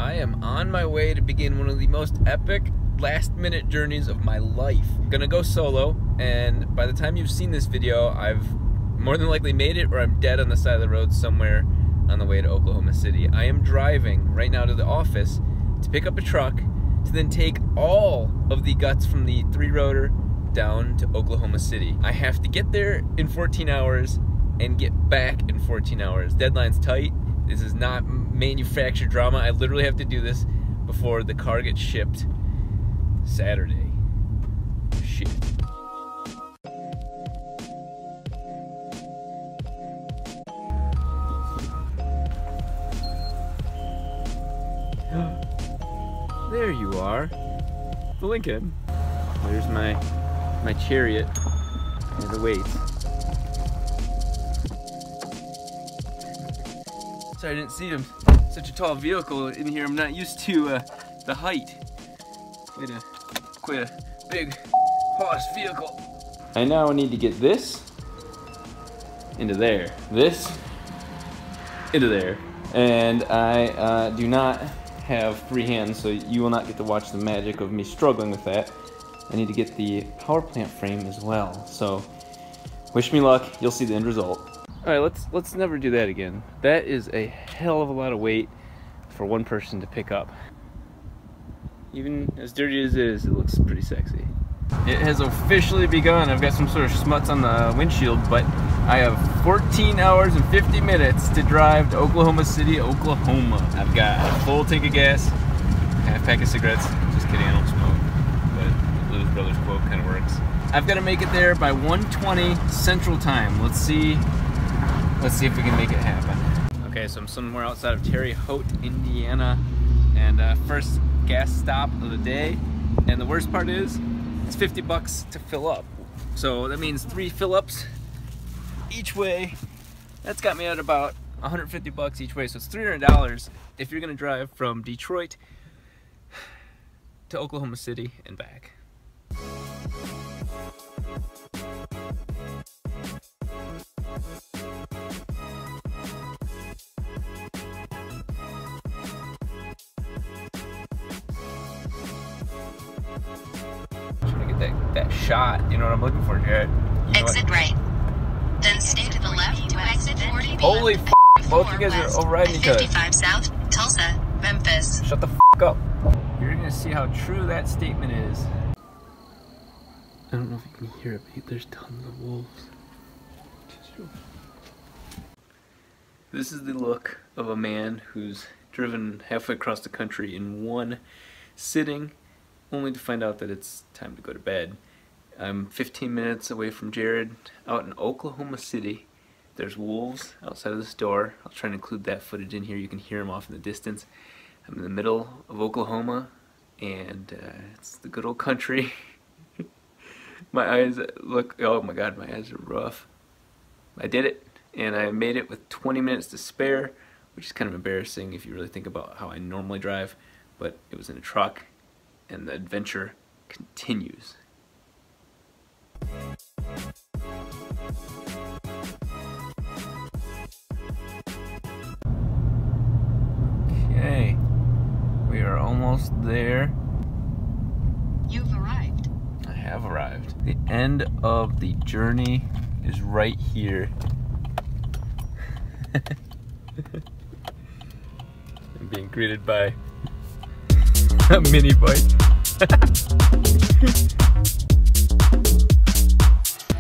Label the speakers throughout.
Speaker 1: I am on my way to begin one of the most epic last-minute journeys of my life. Gonna go solo, and by the time you've seen this video, I've more than likely made it, or I'm dead on the side of the road somewhere on the way to Oklahoma City. I am driving right now to the office to pick up a truck to then take all of the guts from the 3-rotor down to Oklahoma City. I have to get there in 14 hours and get back in 14 hours. Deadline's tight. This is not manufactured drama. I literally have to do this before the car gets shipped Saturday. Shit. There you are, the Lincoln. There's my chariot and the weights. Sorry, I didn't see him. Such a tall vehicle in here. I'm not used to the height. Quite a big horse vehicle. I now need to get this into there, this into there, and I do not have free hands, so you will not get to watch the magic of me struggling with that. I need to get the power plant frame as well. So wish me luck. You'll see the end result. All right, let's never do that again. That is a hell of a lot of weight for one person to pick up. Even as dirty as it is, it looks pretty sexy. It has officially begun. I've got some sort of schmutz on the windshield, but I have 14 hours and 50 minutes to drive to Oklahoma City, Oklahoma. I've got a full tank of gas, half pack of cigarettes. Just kidding, I don't smoke, but the Blues Brothers quote kind of works. I've got to make it there by 1:20 Central Time. Let's see if we can make it happen. Okay, so I'm somewhere outside of Terre Haute, Indiana, and first gas stop of the day. And the worst part is, it's 50 bucks to fill up. So that means 3 fill-ups each way. That's got me at about 150 bucks each way. So it's $300 if you're gonna drive from Detroit to Oklahoma City and back. That shot, you know what I'm looking for, Jared?
Speaker 2: Exit right. Then stay to the left to exit 40.
Speaker 1: Holy f***, both you guys are overriding each other.
Speaker 2: 55 South, Tulsa, Memphis.
Speaker 1: Shut the f*** up. You're gonna see how true that statement is. I don't know if you can hear it, but there's tons of wolves. This is the look of a man who's driven halfway across the country in one sitting, only to find out that it's time to go to bed. I'm 15 minutes away from Jared, out in Oklahoma City. There's wolves outside of this door. I'll try and include that footage in here. You can hear them off in the distance. I'm in the middle of Oklahoma, and it's the good old country. My eyes look, oh my god, my eyes are rough. I did it, and I made it with 20 minutes to spare, which is kind of embarrassing if you really think about how I normally drive, but it was in a truck. And the adventure continues. Okay, we are almost there.
Speaker 2: You've arrived.
Speaker 1: I have arrived. The end of the journey is right here. I'm being greeted by a mini bike.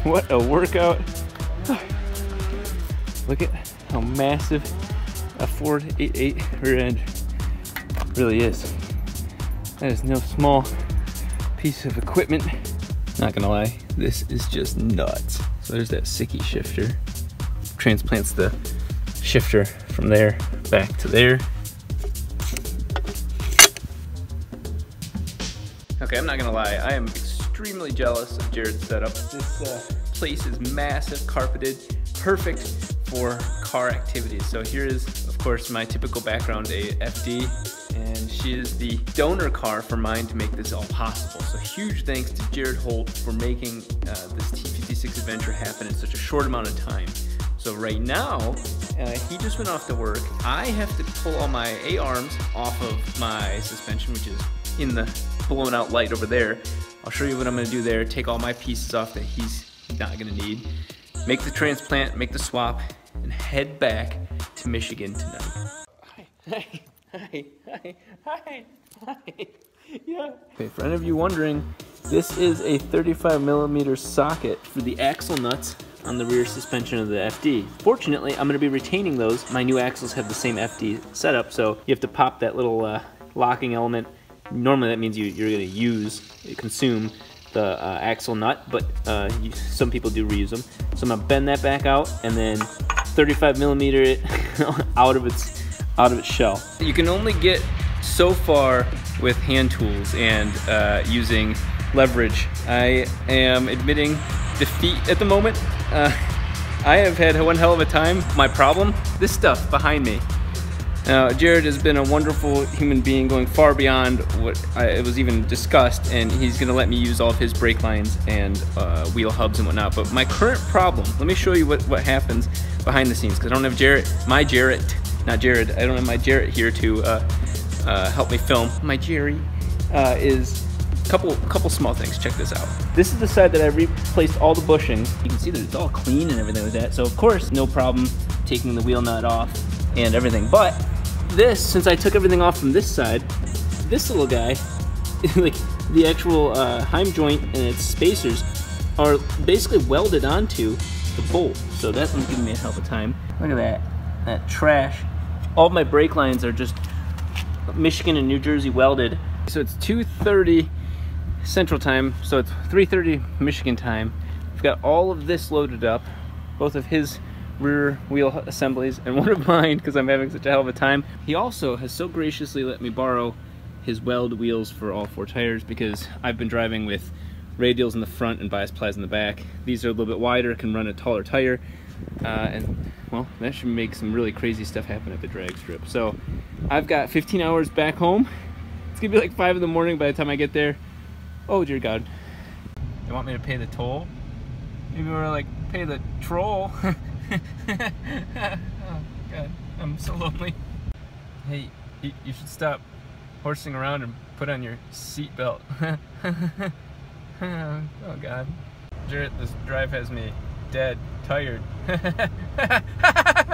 Speaker 1: What a workout. Look at how massive a Ford 88 rear end really is. That is no small piece of equipment. Not gonna lie, this is just nuts. So there's that Sicky shifter. Transplants the shifter from there back to there. Okay, I'm not gonna lie, I am extremely jealous of Jared's setup. This place is massive, carpeted, perfect for car activities. So here is, of course, my typical background, a FD, and she is the donor car for mine to make this all possible. So huge thanks to Jared Holt for making this T56 adventure happen in such a short amount of time. So right now, he just went off to work. I have to pull all my A-arms off of my suspension, which is in the blown out light over there. I'll show you what I'm gonna do there, take all my pieces off that he's not gonna need, make the transplant, make the swap, and head back to Michigan tonight. Hi. Yeah. Okay, for any of you wondering, this is a 35mm socket for the axle nuts on the rear suspension of the FD. Fortunately, I'm gonna be retaining those. My new axles have the same FD setup, so you have to pop that little locking element. Normally that means you're gonna consume the axle nut, but some people do reuse them. So I'm gonna bend that back out and then 35mm it out of its shell. You can only get so far with hand tools and using leverage. I am admitting defeat at the moment. I have had one hell of a time. My problem, this stuff behind me. Now, Jared has been a wonderful human being, going far beyond what it was even discussed, and he's gonna let me use all of his brake lines and wheel hubs and whatnot. But my current problem, let me show you what happens behind the scenes, because I don't have my Jared here to help me film. My Jerry is a couple small things. Check this out. This is the side that I replaced all the bushings. You can see that it's all clean and everything like that. So of course, no problem taking the wheel nut off and everything. But this, since I took everything off from this side, this little guy, like the actual heim joint and its spacers are basically welded onto the bolt. So that one's giving me a hell of a time. Look at that trash. All of my brake lines are just Michigan and New Jersey welded. So it's 2:30 Central Time, so it's 3:30 Michigan time. We've got all of this loaded up, both of his rear wheel assemblies and one of mine, because I'm having such a hell of a time. He also has so graciously let me borrow his weld wheels for all 4 tires, because I've been driving with radials in the front and bias plies in the back. These are a little bit wider, can run a taller tire, and well, that should make some really crazy stuff happen at the drag strip. So I've got 15 hours back home. It's gonna be like 5 in the morning by the time I get there. Oh dear God. They want me to pay the toll? Maybe we're like, pay the troll. Oh God, I'm so lonely. Hey, you should stop horsing around and put on your seatbelt. Oh God. Jarrett, this drive has me dead, tired.